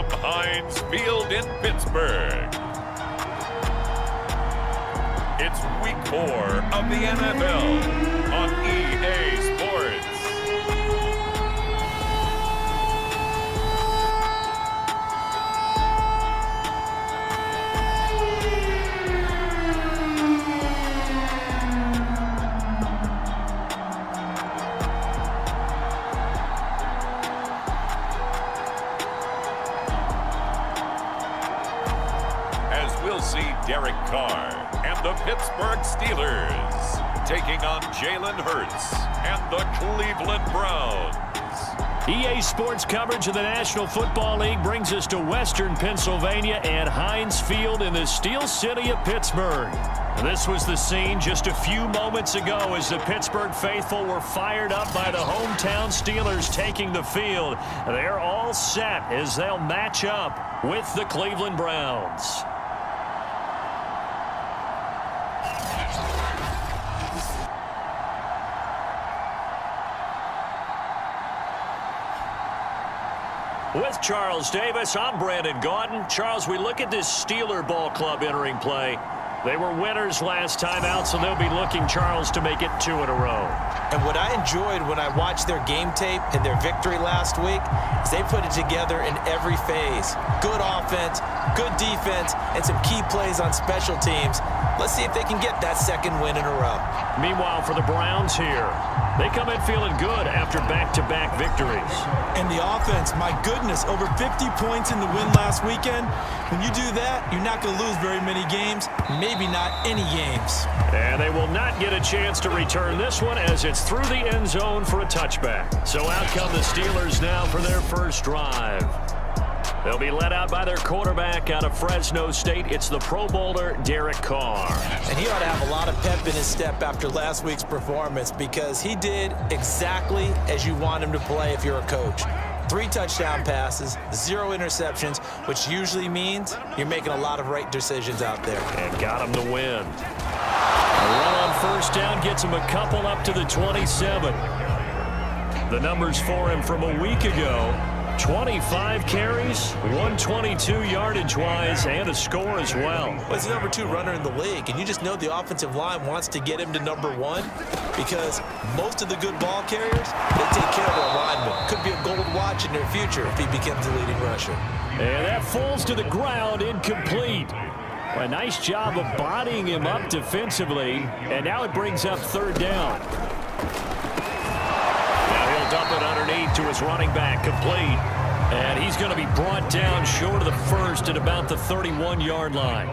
from Heinz Field in Pittsburgh. It's week 4 of the NFL on EA Sports. Derek Carr and the Pittsburgh Steelers taking on Jalen Hurts and the Cleveland Browns. EA Sports coverage of the National Football League brings us to Western Pennsylvania and Heinz Field in the Steel City of Pittsburgh. This was the scene just a few moments ago as the Pittsburgh faithful were fired up by the hometown Steelers taking the field. They're all set as they'll match up with the Cleveland Browns. With Charles Davis, I'm Brandon Gaudin. Charles, we look at this Steeler ball club entering play. They were winners last time out, so they'll be looking, Charles, to make it 2 in a row. And what I enjoyed when I watched their game tape and their victory last week is they put it together in every phase. Good offense, good defense, and some key plays on special teams. Let's see if they can get that second win in a row. Meanwhile, for the Browns here, they come in feeling good after back-to-back victories. And the offense, my goodness, over 50 points in the win last weekend. When you do that, you're not going to lose very many games, maybe not any games. And they will not get a chance to return this one as it's through the end zone for a touchback. So out come the Steelers now for their first drive. They'll be led out by their quarterback out of Fresno State. It's the Pro Bowler, Derek Carr. And he ought to have a lot of pep in his step after last week's performance because he did exactly as you want him to play if you're a coach. 3 touchdown passes, 0 interceptions, which usually means you're making a lot of right decisions out there. And got him to win. A run on first down gets him a couple up to the 27. The numbers for him from a week ago. 25 carries, 122 yardage-wise, and a score as well. Well, he's the number 2 runner in the league, and you just know the offensive line wants to get him to number 1 because most of the good ball carriers, they take care of their linemen. Could be a gold watch in their future if he becomes the leading rusher. And that falls to the ground, incomplete. A nice job of bodying him up defensively, and now it brings up 3rd down. Dump it underneath to his running back, complete. And he's going to be brought down short of the first at about the 31-yard line.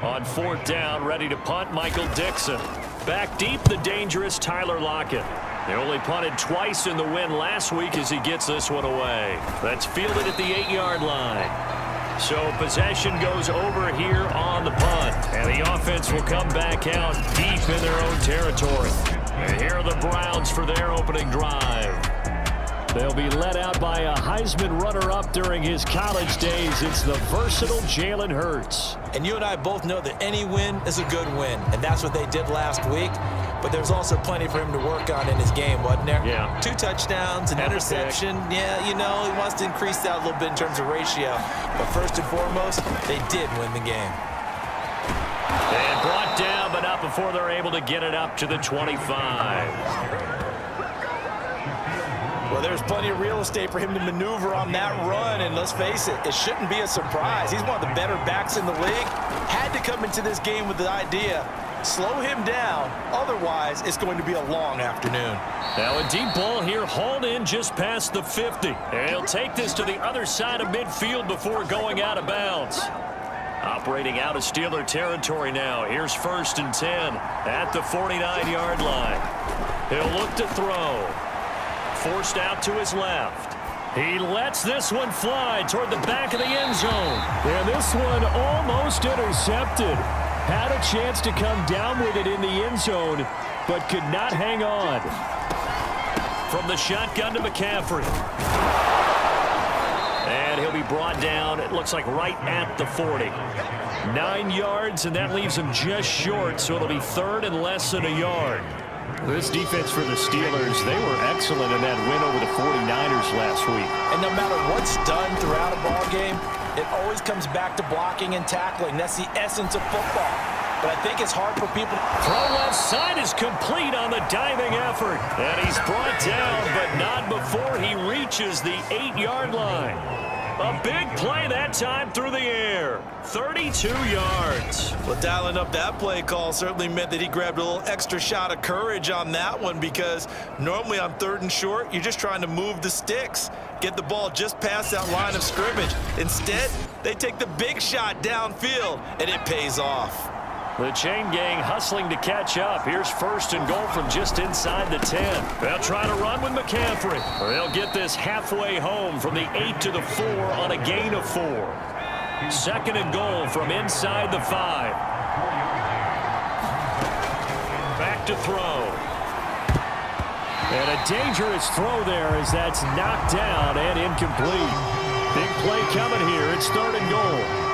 On 4th down, ready to punt, Michael Dixon. Back deep, the dangerous Tyler Lockett. They only punted twice in the win last week as he gets this one away. That's fielded at the 8-yard line. So possession goes over here on the punt. And the offense will come back out deep in their own territory. And here are the Browns for their opening drive. They'll be led out by a Heisman runner-up during his college days. It's the versatile Jalen Hurts. And you and I both know that any win is a good win, and that's what they did last week. But there's also plenty for him to work on in his game, wasn't there? Yeah. 2 touchdowns, an interception. Yeah, you know, he wants to increase that a little bit in terms of ratio. But first and foremost, they did win the game. And brought down, but not before they're able to get it up to the 25. Well, there's plenty of real estate for him to maneuver on that run, and let's face it, it shouldn't be a surprise. He's one of the better backs in the league. Had to come into this game with the idea, slow him down, otherwise it's going to be a long afternoon. Now a deep ball here, hauled in just past the 50. And he'll take this to the other side of midfield before going out of bounds. Operating out of Steeler territory now. Here's 1st and 10 at the 49-yard line. He'll look to throw. Forced out to his left. He lets this one fly toward the back of the end zone. And this one almost intercepted. Had a chance to come down with it in the end zone, but could not hang on. From the shotgun to McCaffrey. And he'll be brought down, it looks like right at the 40. 9 yards, and that leaves him just short, so it'll be 3rd and less than a yard. This defense for the Steelers, they were excellent in that win over the 49ers last week. And no matter what's done throughout a ball game, it always comes back to blocking and tackling. That's the essence of football. But I think it's hard for people to... Throw left side is complete on the diving effort. And he's brought down, but not before he reaches the 8-yard line. A big play that time through the air. 32 yards. Well, dialing up that play call certainly meant that he grabbed a little extra shot of courage on that one, because normally on 3rd and short, you're just trying to move the sticks, get the ball just past that line of scrimmage. Instead, they take the big shot downfield, and it pays off. The chain gang hustling to catch up. Here's 1st and goal from just inside the 10. They'll try to run with McCaffrey. They'll get this halfway home from the 8 to the 4 on a gain of 4. 2nd and goal from inside the 5. Back to throw. And a dangerous throw there as that's knocked down and incomplete. Big play coming here. It's 3rd and goal.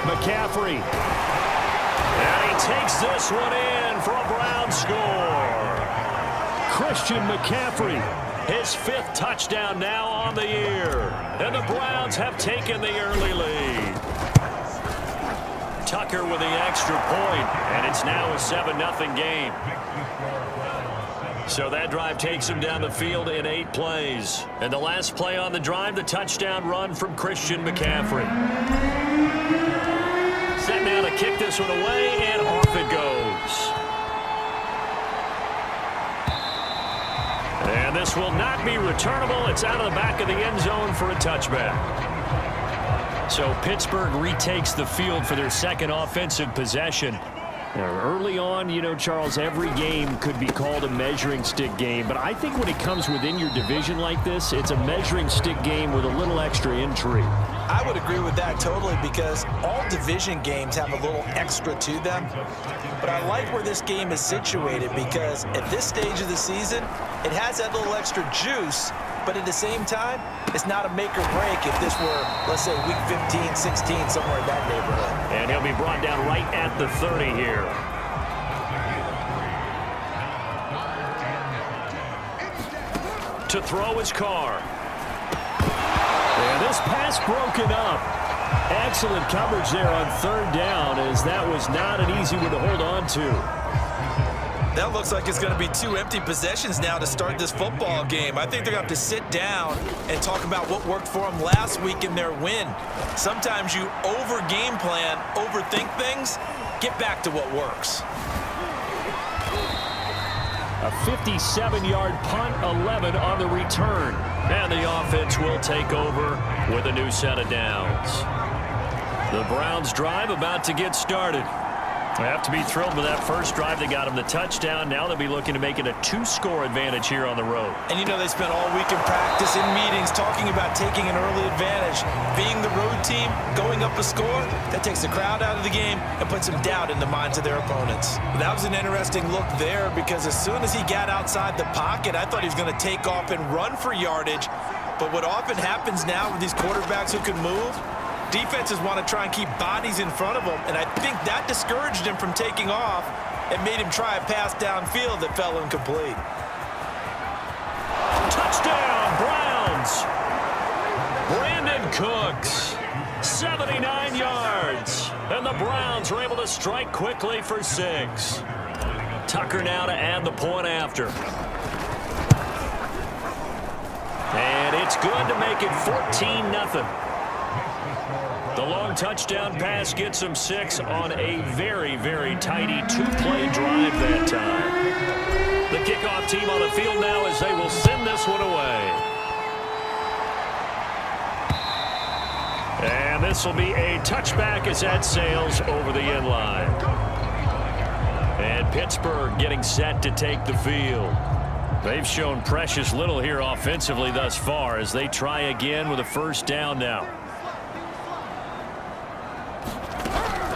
McCaffrey. And he takes this one in for a Brown score. Christian McCaffrey, his 5th touchdown now on the year. And the Browns have taken the early lead. Tucker with the extra point, and it's now a 7-0 game. So that drive takes him down the field in 8 plays. And the last play on the drive, the touchdown run from Christian McCaffrey. Set now to kick this one away, and off it goes. And this will not be returnable. It's out of the back of the end zone for a touchback. So Pittsburgh retakes the field for their 2nd offensive possession. Now, early on, you know, Charles, every game could be called a measuring stick game. But I think when it comes within your division like this, it's a measuring stick game with a little extra intrigue. I would agree with that totally, because all division games have a little extra to them. But I like where this game is situated, because at this stage of the season, it has that little extra juice. But at the same time, it's not a make or break if this were, let's say, week 15, 16, somewhere in that neighborhood. And he'll be brought down right at the 30 here. To throw his Carr. And this pass broken up. Excellent coverage there on 3rd down, as that was not an easy one to hold on to. That looks like it's going to be 2 empty possessions now to start this football game. I think they're going to have to sit down and talk about what worked for them last week in their win. Sometimes you over-game plan, overthink things. Get back to what works. A 57-yard punt, 11 on the return. And the offense will take over with a new set of downs. The Browns drive about to get started. They have to be thrilled with that first drive. They got him the touchdown. Now they'll be looking to make it a 2-score advantage here on the road. And you know, they spent all week in practice, in meetings, talking about taking an early advantage. Being the road team, going up a score, that takes the crowd out of the game and puts some doubt in the minds of their opponents. That was an interesting look there, because as soon as he got outside the pocket, I thought he was going to take off and run for yardage. But what often happens now with these quarterbacks who can move, defenses want to try and keep bodies in front of them, and I think that discouraged him from taking off and made him try a pass downfield that fell incomplete. Touchdown, Browns! Brandon Cooks, 79 yards. And the Browns are able to strike quickly for 6. Tucker now to add the point after. And it's good to make it 14-0. The long touchdown pass gets him 6 on a very, very tidy 2-play drive that time. The kickoff team on the field now as they will send this one away. And this will be a touchback as that sails over the end line. And Pittsburgh getting set to take the field. They've shown precious little here offensively thus far as they try again with a 1st down now.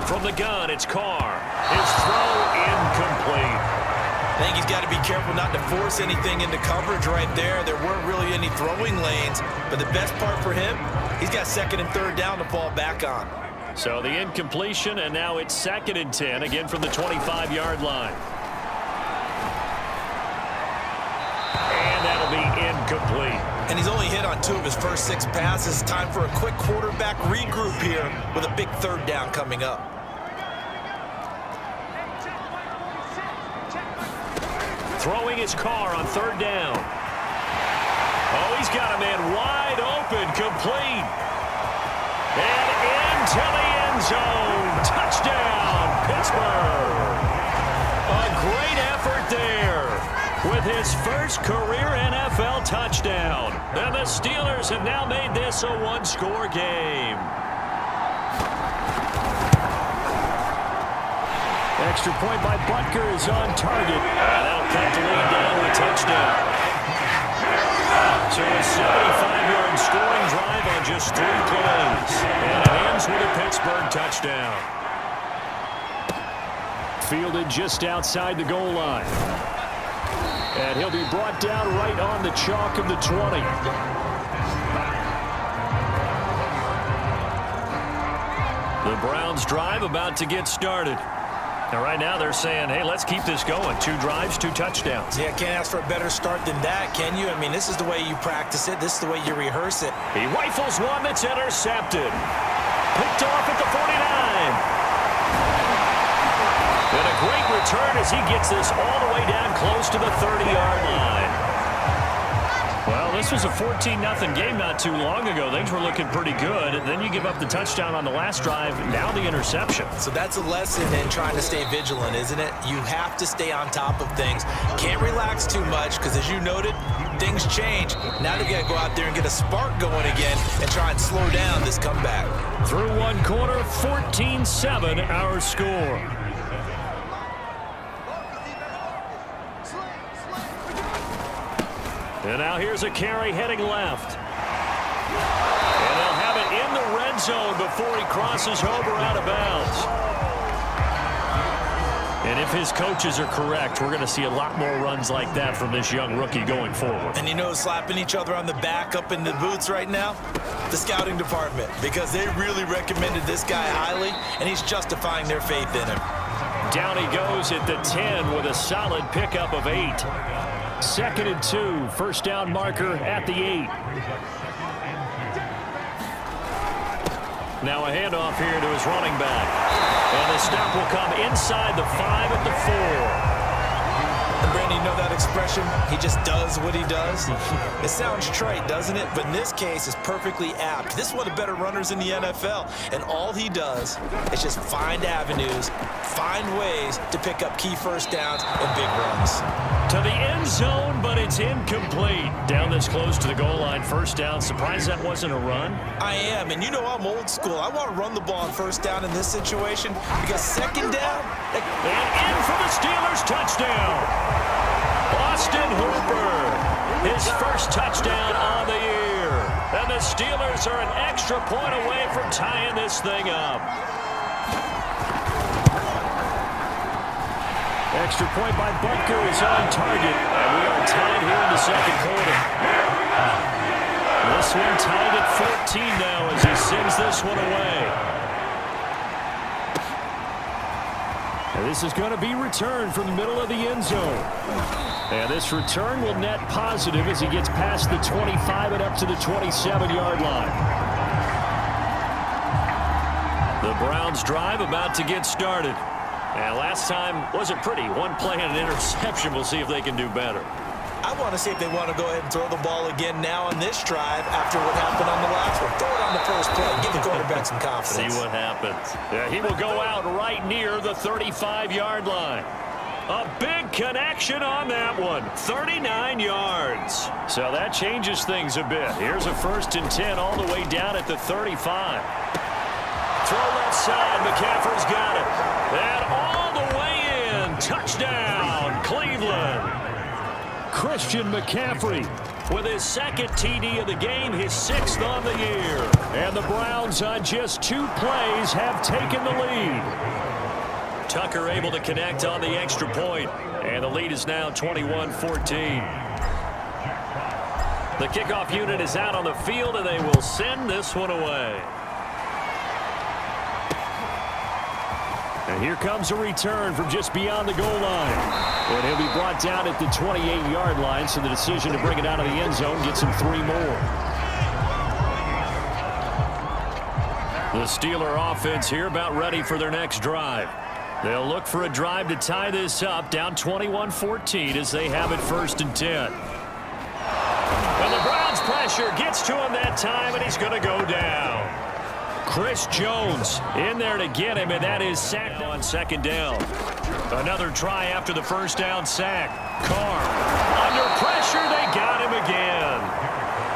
From the gun, it's Carr. His throw incomplete. I think he's got to be careful not to force anything into coverage right there. There weren't really any throwing lanes, but the best part for him, he's got 2nd and 3rd down to fall back on. So the incompletion, and now it's 2nd and 10, again from the 25-yard line. And that'll be incomplete. And he's only hit on 2 of his first 6 passes. Time for a quick quarterback regroup here with a big 3rd down coming up. Throwing his car on 3rd down. Oh, he's got a man wide open, complete. And into the end zone. Touchdown, Pittsburgh. A great effort there with his first career NFL touchdown. And the Steelers have now made this a 1-score game. Extra point by Butker is on target. That'll cut the lead down to a touchdown. So a 75-yard scoring drive on just 3 plays. And it ends with a Pittsburgh touchdown. Fielded just outside the goal line. And he'll be brought down right on the chalk of the 20. The Browns drive about to get started. And right now they're saying, hey, let's keep this going. 2 drives, 2 touchdowns. Yeah, can't ask for a better start than that, can you? I mean, this is the way you practice it. This is the way you rehearse it. He rifles one that's intercepted. Picked off at the 49. And a great return as he gets this all the way down close to the 30-yard line. Well, this was a 14-0 game not too long ago. Things were looking pretty good. And then you give up the touchdown on the last drive, now the interception. So that's a lesson in trying to stay vigilant, isn't it? You have to stay on top of things. Can't relax too much because, as you noted, things change. Now they got to go out there and get a spark going again and try and slow down this comeback. Through 1 quarter, 14-7 our score. And now here's a carry heading left. And they'll have it in the red zone before he crosses over out of bounds. And if his coaches are correct, we're going to see a lot more runs like that from this young rookie going forward. And you know, slapping each other on the back up in the boots right now? The scouting department, because they really recommended this guy highly, and he's justifying their faith in him. Down he goes at the 10 with a solid pickup of 8. 2nd and 2, first down marker at the 8. Now a handoff here to his running back. And the stop will come inside the 5 at the 4. And Brandon, you know that expression? He just does what he does. It sounds trite, doesn't it? But in this case, it's perfectly apt. This is one of the better runners in the NFL. And all he does is just find avenues, find ways to pick up key first downs and big runs. To the end zone, but it's incomplete. Down this close to the goal line, first down. Surprised that wasn't a run? I am, and you know I'm old school. I want to run the ball on first down in this situation because 2nd down. And in for the Steelers touchdown. Austin Hooper, his first touchdown on the year. And the Steelers are an extra point away from tying this thing up. Extra point by Butker is on target. And we are tied here in the 2nd quarter. This one tied at 14 now as he sends this one away. And this is going to be returned from the middle of the end zone. And this return will net positive as he gets past the 25 and up to the 27-yard line. The Browns drive about to get started. And last time wasn't pretty. 1 play and an interception. We'll see if they can do better. I want to see if they want to go ahead and throw the ball again now on this drive after what happened on the last one. Throw it on the first play. Give the quarterback some confidence. See what happens. Yeah, he will go out right near the 35-yard line. A big connection on that one. 39 yards. So that changes things a bit. Here's a 1st and 10 all the way down at the 35. Throw left side. McCaffrey's got it. And all the way in. Touchdown, Cleveland. Christian McCaffrey with his 2nd TD of the game, his 6th on the year. And the Browns on just 2 plays have taken the lead. Tucker able to connect on the extra point. And the lead is now 21-14. The kickoff unit is out on the field, and they will send this one away. And here comes a return from just beyond the goal line. And he'll be brought down at the 28-yard line, so the decision to bring it out of the end zone gets him 3 more. The Steeler offense here about ready for their next drive. They'll look for a drive to tie this up, down 21-14 as they have it 1st and 10. And the Browns pressure gets to him that time, and he's going to go down. Chris Jones in there to get him, and that is sacked on 2nd down. Another try after the 1st down sack. Carr under pressure, they got him again.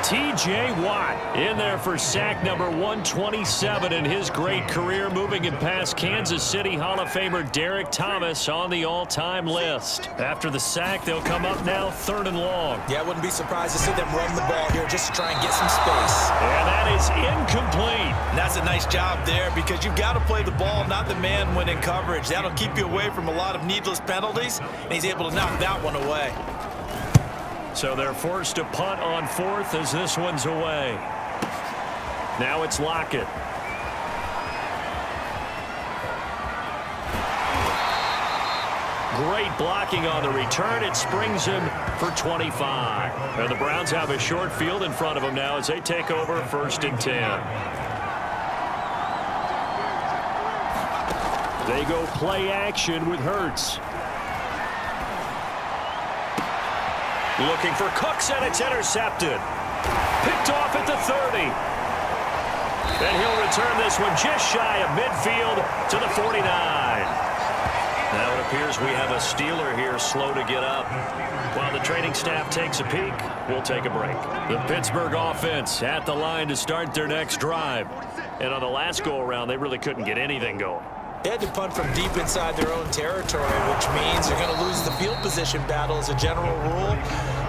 T.J. Watt in there for sack number 127 in his great career, moving him past Kansas City Hall of Famer Derek Thomas on the all-time list. After the sack, they'll come up now 3rd and long. Yeah, I wouldn't be surprised to see them run the ball here just to try and get some space. And that is incomplete. And that's a nice job there because you've got to play the ball, not the man when in coverage. That'll keep you away from a lot of needless penalties, and he's able to knock that one away. So they're forced to punt on 4th as this one's away. Now it's Lockett. Great blocking on the return. It springs him for 25. And the Browns have a short field in front of them now as they take over 1st and 10. They go play action with Hurts. Looking for Cooks, and it's intercepted. Picked off at the 30. And he'll return this one just shy of midfield to the 49. Now it appears we have a Steeler here slow to get up. While the training staff takes a peek, we'll take a break. The Pittsburgh offense at the line to start their next drive. And on the last go-around, they really couldn't get anything going. They had to punt from deep inside their own territory, which means they're going to lose the field position battle as a general rule.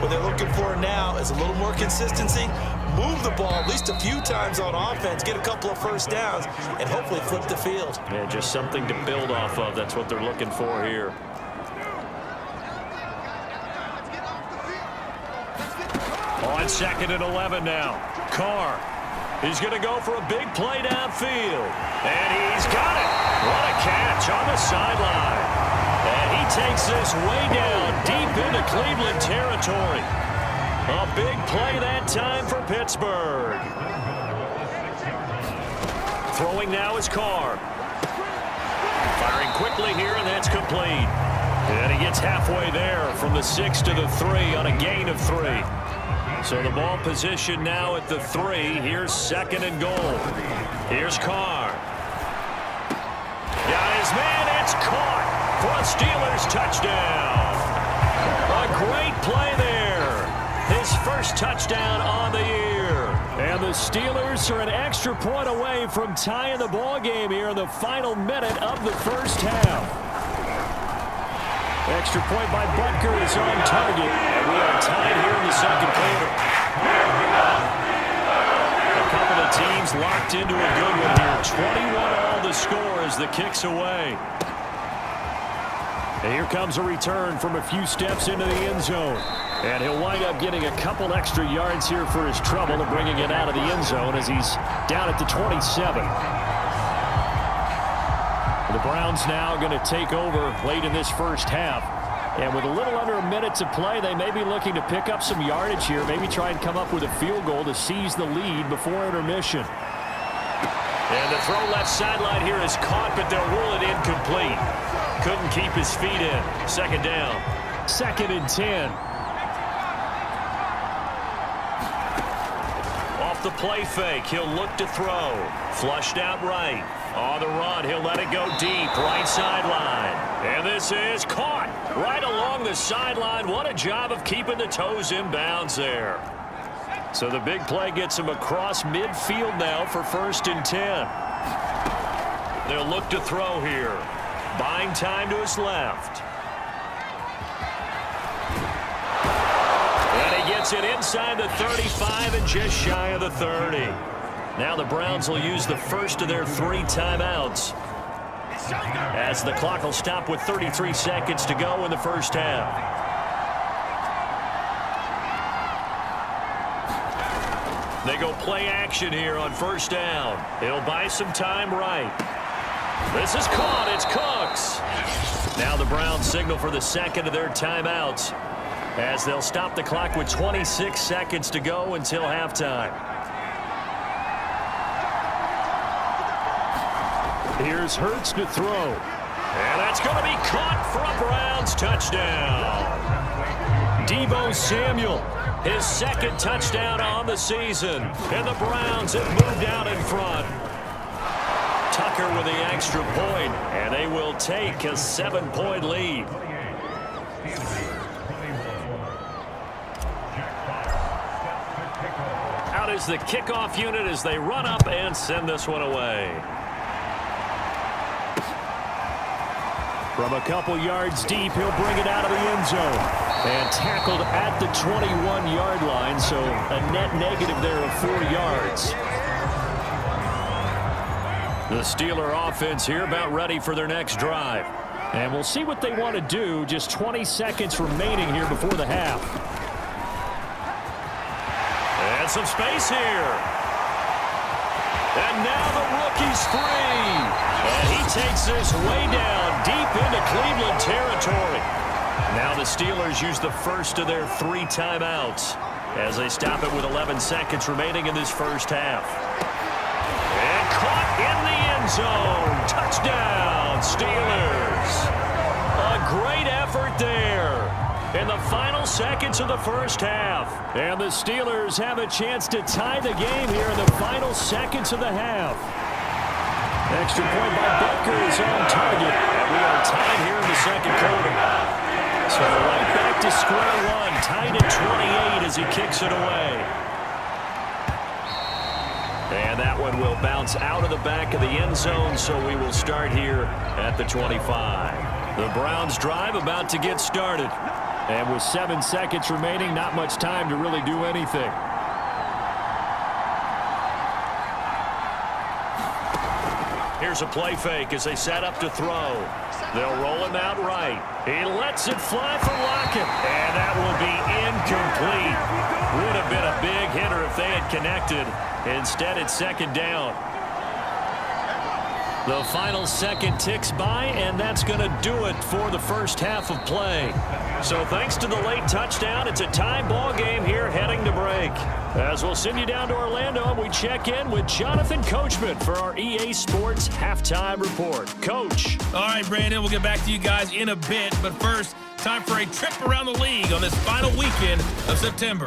What they're looking for now is a little more consistency, move the ball at least a few times on offense, get a couple of 1st downs, and hopefully flip the field. Yeah, just something to build off of. That's what they're looking for here. On 2nd and 11 now. Carr. He's going to go for a big play downfield. And he's got it. What a catch on the sideline. And he takes this way down deep into Cleveland territory. A big play that time for Pittsburgh. Throwing now is Carr. Firing quickly here, and that's complete. And he gets halfway there from the 6 to the 3 on a gain of 3. So the ball position now at the 3. Here's 2nd and goal. Here's Carr. Got his man. It's caught for a Steelers touchdown. A great play there. His 1st touchdown on the year. And the Steelers are an extra point away from tying the ball game here in the final minute of the 1st half. Extra point by Butker is on target, and we are tied here in the 2nd quarter. A couple of teams locked into a good one here. 21-all the score as the kick's away. And here comes a return from a few steps into the end zone. And he'll wind up getting a couple extra yards here for his trouble and bringing it out of the end zone as he's down at the 27. The Browns now going to take over late in this 1st half. And with a little under a minute to play, they may be looking to pick up some yardage here, maybe try and come up with a field goal to seize the lead before intermission. And the throw left sideline here is caught, but they'll rule it incomplete. Couldn't keep his feet in. 2nd down. 2nd and 10. Off the play fake, he'll look to throw. Flushed out right. On the run, he'll let it go deep, right sideline. And this is caught right along the sideline. What a job of keeping the toes in bounds there. So the big play gets him across midfield now for 1st and 10. They'll look to throw here. Buying time to his left. And he gets it inside the 35 and just shy of the 30. Now the Browns will use the 1st of their 3 timeouts, as the clock will stop with 33 seconds to go in the 1st half. They go play action here on 1st down. He'll buy some time right. This is caught. It's caught. Cooks. Now the Browns signal for the second of their timeouts as they'll stop the clock with 26 seconds to go until halftime. Here's Hurts to throw. And that's going to be caught for a Browns touchdown. Deebo Samuel, his second touchdown on the season. And the Browns have moved out in front. Tucker with the extra point, and they will take a 7-point lead. Out is the kickoff unit as they run up and send this one away. From a couple yards deep, he'll bring it out of the end zone. And tackled at the 21-yard line, so a net negative there of 4 yards. The Steeler offense here about ready for their next drive. And we'll see what they want to do. Just 20 seconds remaining here before the half. And some space here. And now the rookie's free. And he takes this way down deep into Cleveland territory. Now the Steelers use the first of their 3 timeouts as they stop it with 11 seconds remaining in this first half. And caught in the end zone. Touchdown, Steelers. A great effort there in the final seconds of the first half. And the Steelers have a chance to tie the game here in the final seconds of the half. Extra point by Butker is on target. And we are tied here in the second quarter. So right back to square one, tied at 28 as he kicks it away. And that one will bounce out of the back of the end zone, so we will start here at the 25. The Browns drive about to get started. And with 7 seconds remaining, not much time to really do anything. Here's a play fake as they set up to throw. They'll roll him out right. He lets it fly for Lockett. And that will be incomplete. Would have been a big hitter if they had connected. Instead, it's second down. The final second ticks by, and that's going to do it for the first half of play. So thanks to the late touchdown, it's a tie ball game here heading to break. As we'll send you down to Orlando, we check in with Jonathan Coachman for our EA Sports Halftime Report. Coach. All right, Brandon, we'll get back to you guys in a bit. But first, time for a trip around the league on this final weekend of September.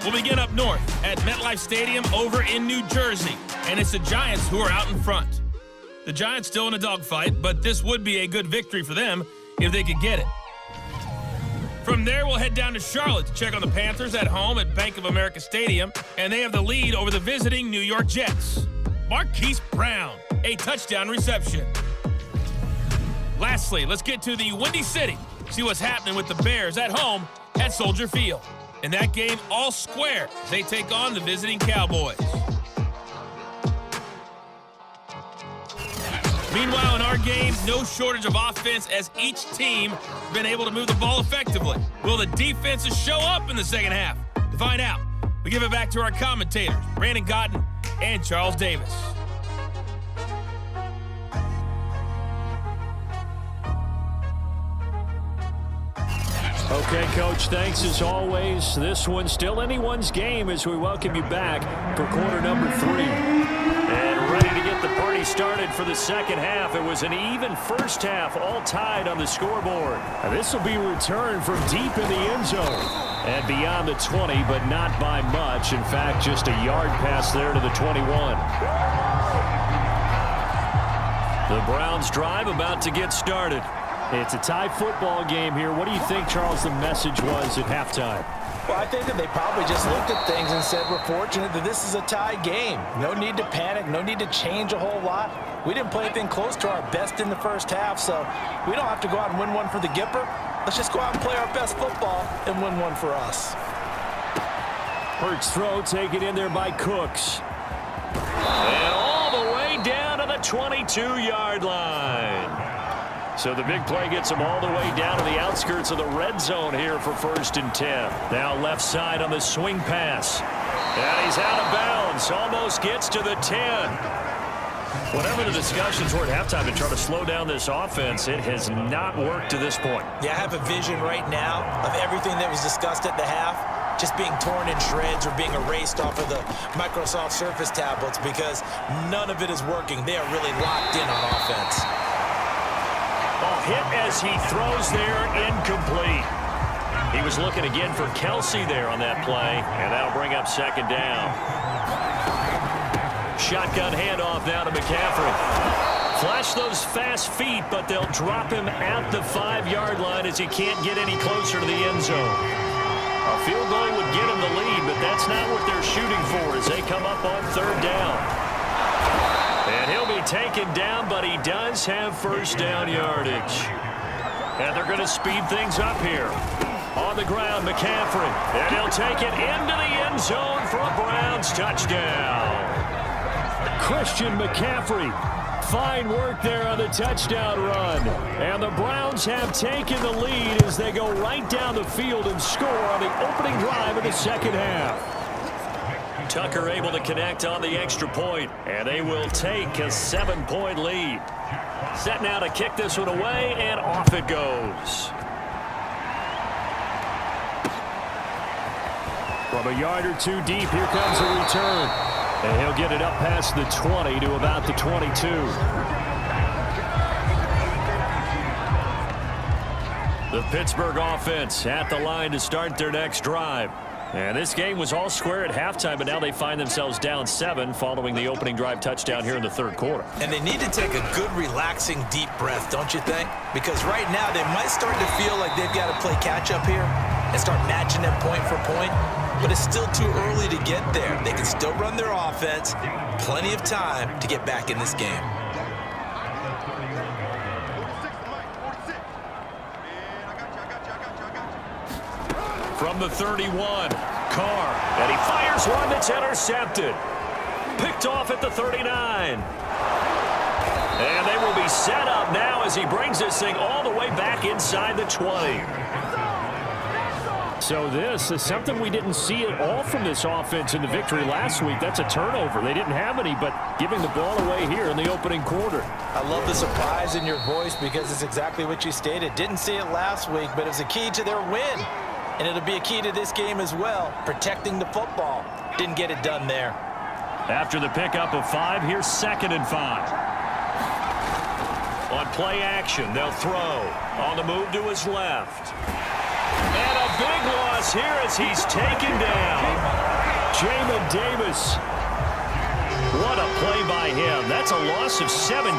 We'll begin up north at MetLife Stadium over in New Jersey. And it's the Giants who are out in front. The Giants still in a dogfight, but this would be a good victory for them if they could get it. From there, we'll head down to Charlotte to check on the Panthers at home at Bank of America Stadium, and they have the lead over the visiting New York Jets. Marquise Brown, a touchdown reception. Lastly, let's get to the Windy City, see what's happening with the Bears at home at Soldier Field. In that game, all square as they take on the visiting Cowboys. Meanwhile, in our game, no shortage of offense as each team has been able to move the ball effectively. Will the defenses show up in the second half? To find out, we give it back to our commentators, Brandon Godden and Charles Davis. Okay, Coach, thanks as always. This one's still anyone's game as we welcome you back for quarter number 3. And ready to get the party started for the second half. It was an even first half, all tied on the scoreboard. And this will be returned from deep in the end zone. And beyond the 20, but not by much. In fact, just a yard pass there to the 21. The Browns drive about to get started. It's a tie football game here. What do you think, Charles, the message was at halftime? Well, I think that they probably just looked at things and said, we're fortunate that this is a tie game. No need to panic, no need to change a whole lot. We didn't play anything close to our best in the first half, so we don't have to go out and win one for the Gipper. Let's just go out and play our best football and win one for us. Hurts throw taken in there by Cooks. And all the way down to the 22-yard line. So the big play gets him all the way down to the outskirts of the red zone here for 1st and 10. Now left side on the swing pass. And he's out of bounds. Almost gets to the 10. Whatever the discussions were at halftime to try to slow down this offense, it has not worked to this point. Yeah, I have a vision right now of everything that was discussed at the half just being torn in shreds or being erased off of the Microsoft Surface tablets because none of it is working. They are really locked in on offense. Ball hit as he throws there, incomplete. He was looking again for Kelsey there on that play, and that'll bring up second down. Shotgun handoff now to McCaffrey. Flash those fast feet, but they'll drop him at the 5-yard line as he can't get any closer to the end zone. A field goal would get him the lead, but that's not what they're shooting for as they come up on third down. And he'll be taken down, but he does have first down yardage. And they're going to speed things up here. On the ground, McCaffrey. And he'll take it into the end zone for a Browns touchdown. Christian McCaffrey. Fine work there on the touchdown run. And the Browns have taken the lead as they go right down the field and score on the opening drive of the second half. Tucker able to connect on the extra point, and they will take a 7-point lead. Set now to kick this one away, and off it goes. From a yard or two deep, here comes a return. And he'll get it up past the 20 to about the 22. The Pittsburgh offense at the line to start their next drive. And this game was all square at halftime, but now they find themselves down 7 following the opening drive touchdown here in the third quarter. And they need to take a good, relaxing, deep breath, don't you think? Because right now they might start to feel like they've got to play catch-up here and start matching them point for point. But it's still too early to get there. They can still run their offense. Plenty of time to get back in this game. From the 31, Carr. And he fires one that's intercepted. Picked off at the 39. And they will be set up now as he brings this thing all the way back inside the 20. So this is something we didn't see at all from this offense in the victory last week. That's a turnover. They didn't have any, but giving the ball away here in the opening quarter. I love the surprise in your voice because it's exactly what you stated. Didn't see it last week, but it's a key to their win. And it'll be a key to this game as well, protecting the football. Didn't get it done there. After the pickup of 5, here's 2nd and 5. On play action, they'll throw. On the move to his left. And a big loss here as he's taken down. Jamin Davis. What a play by him. That's a loss of 17.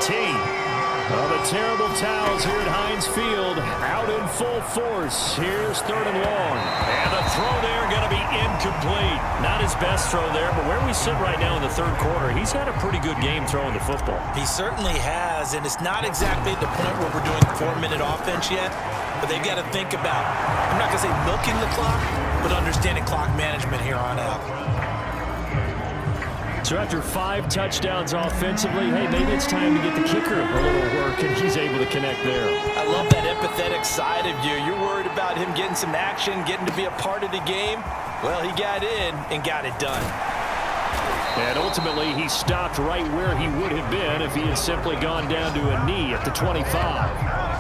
Well, the terrible towels here at Heinz Field out in full force. Here's 3rd and long. And the throw there going to be incomplete. Not his best throw there, but where we sit right now in the third quarter, he's had a pretty good game throwing the football. He certainly has, and it's not exactly at the point where we're doing 4-minute offense yet, but they've got to think about, I'm not going to say milking the clock, but understanding clock management here on out. So after 5 touchdowns offensively, hey, maybe it's time to get the kicker a little work, and he's able to connect there. I love that empathetic side of you. You're worried about him getting some action, getting to be a part of the game. Well, he got in and got it done. And ultimately, he stopped right where he would have been if he had simply gone down to a knee at the 25.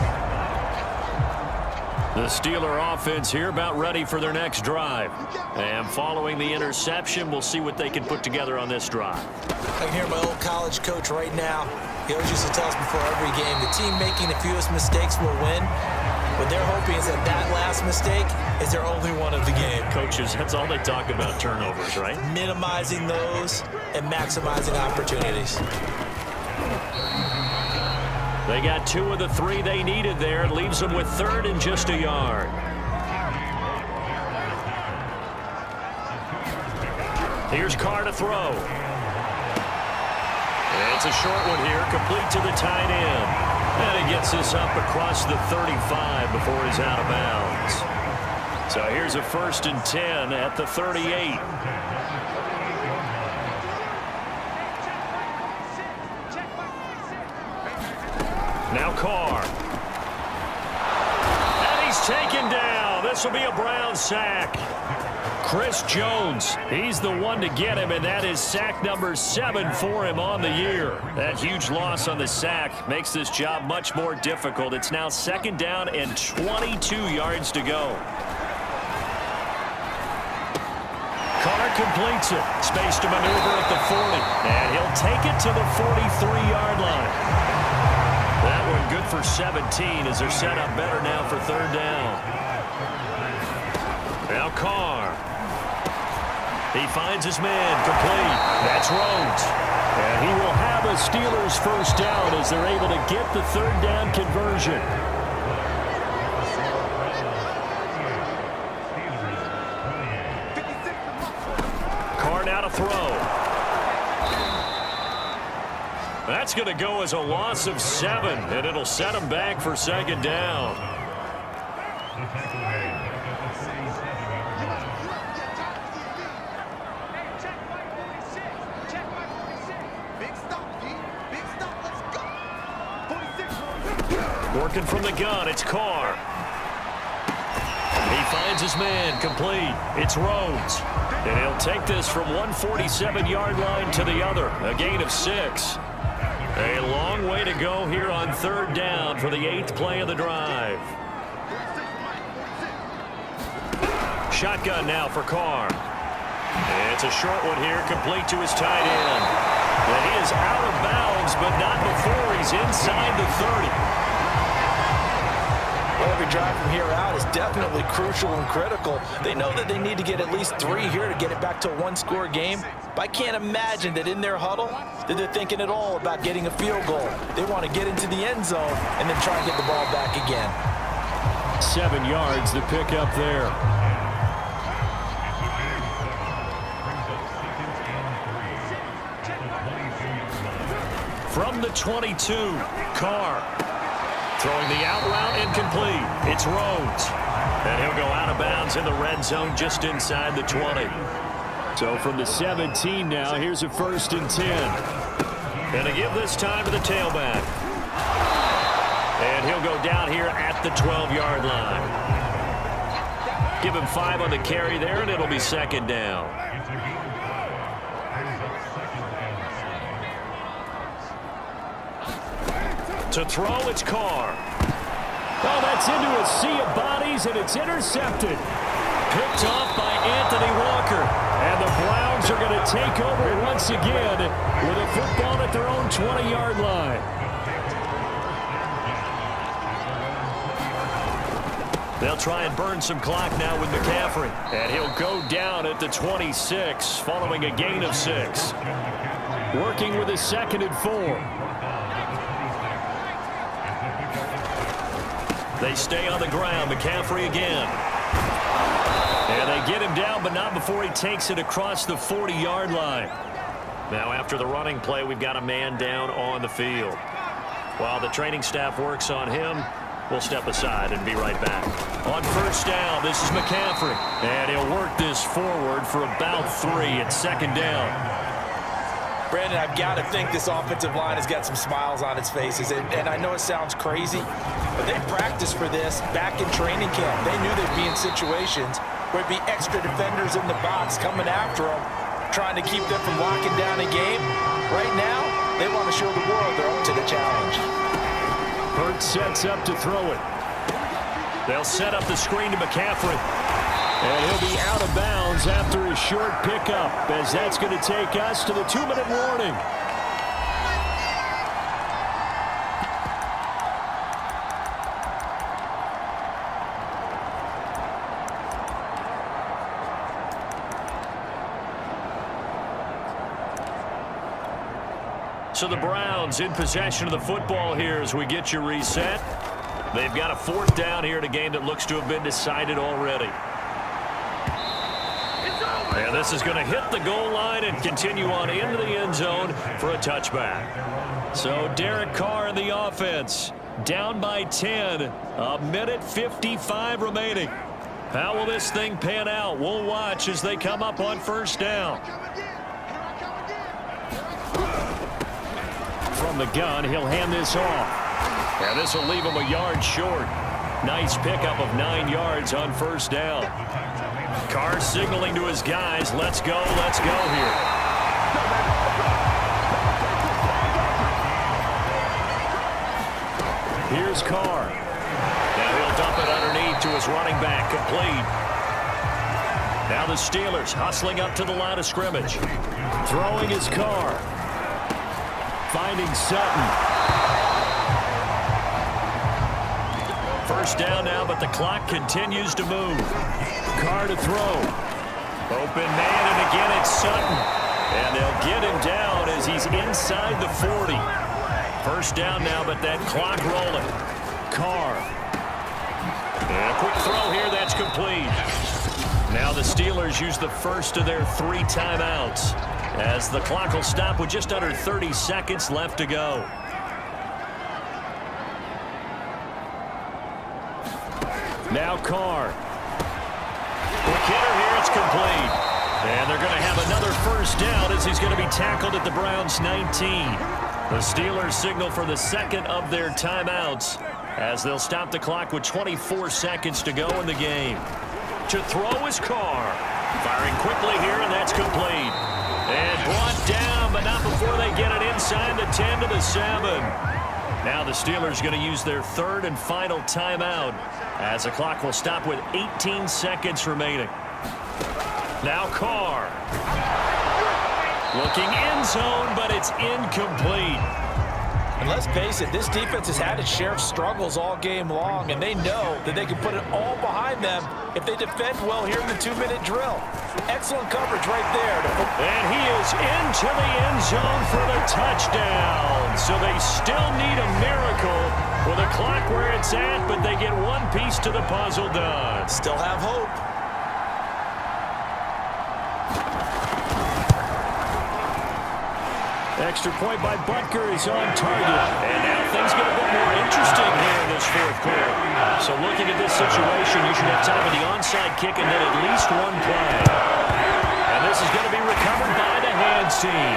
The Steeler offense here about ready for their next drive. And following the interception, we'll see what they can put together on this drive. I can hear my old college coach right now. He always used to tell us before every game, the team making the fewest mistakes will win. What they're hoping is that that last mistake is their only one of the game. Coaches, that's all they talk about, turnovers, right? Minimizing those and maximizing opportunities. They got 2 of the 3 they needed there. It leaves them with 3rd and just a yard. Here's Carr to throw. And it's a short one here, complete to the tight end. And he gets this up across the 35 before he's out of bounds. So here's a 1st and 10 at the 38. Now Carr. And he's taken down. Oh, this will be a Brown sack. Chris Jones, he's the one to get him, and that is sack number 7 for him on the year. That huge loss on the sack makes this job much more difficult. It's now 2nd down and 22 yards to go. Carr completes it. Space to maneuver at the 40, and he'll take it to the 43-yard line. That one good for 17 as they're set up better now for 3rd down. Now Carr. He finds his man complete. That's Rhodes. And he will have a Steelers 1st down as they're able to get the 3rd down conversion. Carr now to throw. That's going to go as a loss of 7, and it'll set him back for 2nd down. Working from the gun, it's Carr. He finds his man complete. It's Rhodes. And he'll take this from 147-yard line to the other. A gain of 6. A long way to go here on 3rd down for the 8th play of the drive. Shotgun now for Carr. It's a short one here, complete to his tight end. And he is out of bounds, but not before he's inside the 30. Well, every drive from here out is definitely crucial and critical. They know that they need to get at least 3 here to get it back to a 1-score game. But I can't imagine that in their huddle that they're thinking at all about getting a field goal. They want to get into the end zone and then try and get the ball back again. 7 yards to pick up there. From the 22, Carr. Throwing the out route incomplete. It's Rhodes. And he'll go out of bounds in the red zone just inside the 20. So from the 17 now, here's a 1st and 10. And to give this time to the tailback. And he'll go down here at the 12-yard line. Give him 5 on the carry there, and it'll be 2nd down. To throw, it's Carr. Oh, that's into a sea of bodies, and it's intercepted. Picked off by Anthony Walker. And the Browns are going to take over once again with a football at their own 20-yard line. They'll try and burn some clock now with McCaffrey. And he'll go down at the 26 following a gain of 6. Working with a 2nd and 4. They stay on the ground. McCaffrey again. And they get him down, but not before he takes it across the 40-yard line. Now, after the running play, we've got a man down on the field. While the training staff works on him, we'll step aside and be right back. On 1st down, this is McCaffrey. And he'll work this forward for about 3 at 2nd down. Brandon, I've got to think this offensive line has got some smiles on its faces. And I know it sounds crazy, but they practiced for this back in training camp. They knew they'd be in situations where it'd be extra defenders in the box coming after them, trying to keep them from locking down a game. Right now, they want to show the world they're up to the challenge. Hurts sets up to throw it. They'll set up the screen to McCaffrey. And he'll be out of bounds after his short pickup, as that's going to take us to the 2-minute warning. So the Browns in possession of the football here as we get you reset. They've got a 4th down here in a game that looks to have been decided already. And this is going to hit the goal line and continue on into the end zone for a touchback. So Derek Carr in the offense, down by 10, a minute 55 remaining. How will this thing pan out? We'll watch as they come up on 1st down. From the gun, he'll hand this off. And this will leave him a yard short. Nice pickup of 9 yards on first down. Carr signaling to his guys, let's go here. Here's Carr. Now he'll dump it underneath to his running back, complete. Now the Steelers hustling up to the line of scrimmage. Throwing his Carr. Finding Sutton. First down now, but the clock continues to move. Carr to throw. Open man, and again it's Sutton. And they'll get him down as he's inside the 40. First down now, but that clock rolling. Carr. And a quick throw here, that's complete. Now the Steelers use the first of their 3 timeouts as the clock will stop with just under 30 seconds left to go. Now Carr. Quick hitter here, it's complete. And they're going to have another first down as he's going to be tackled at the Browns' 19. The Steelers signal for the second of their timeouts as they'll stop the clock with 24 seconds to go in the game. To throw is Carr. Firing quickly here, and that's complete. And brought down, but not before they get it inside the 10 to the 7. Now the Steelers going to use their third and final timeout as the clock will stop with 18 seconds remaining. Now Carr. Looking end zone, but it's incomplete. And let's face it, this defense has had its share of struggles all game long, and they know that they can put it all behind them if they defend well here in the 2-minute drill. Excellent coverage right there. And he is into the end zone for the touchdown. So they still need a miracle with a clock where it's at, but they get one piece to the puzzle done. Still have hope. Extra point by Butker is on target. And now things get a bit more interesting here in this fourth quarter. So looking at this situation, you should have time for the onside kick and then at least one play. And this is going to be recovered by the hands team.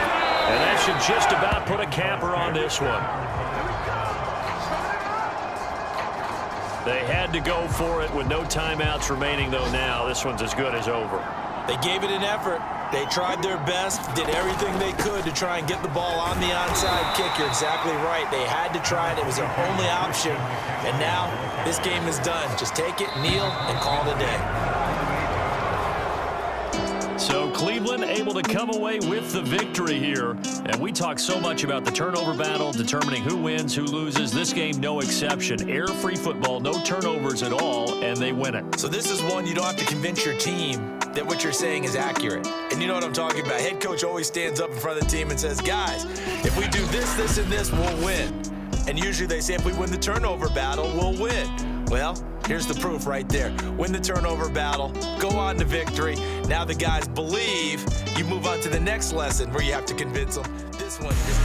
And that should just about put a capper on this one. They had to go for it with no timeouts remaining, though. Now this one's as good as over. They gave it an effort. They tried their best, did everything they could to try and get the ball on the onside kick. You're exactly right. They had to try it. It was their only option. And now this game is done. Just take it, kneel, and call it a day. So Cleveland able to come away with the victory here. And we talk so much about the turnover battle, determining who wins, who loses. This game, no exception. Error-free football, no turnovers at all, and they win it. So this is one you don't have to convince your team that what you're saying is accurate. And you know what I'm talking about. Head coach always stands up in front of the team and says, guys, if we do this, this, and this, we'll win. And usually they say if we win the turnover battle, we'll win. Well, here's the proof right there. Win the turnover battle, go on to victory. Now the guys believe. You move on to the next lesson where you have to convince them. This one is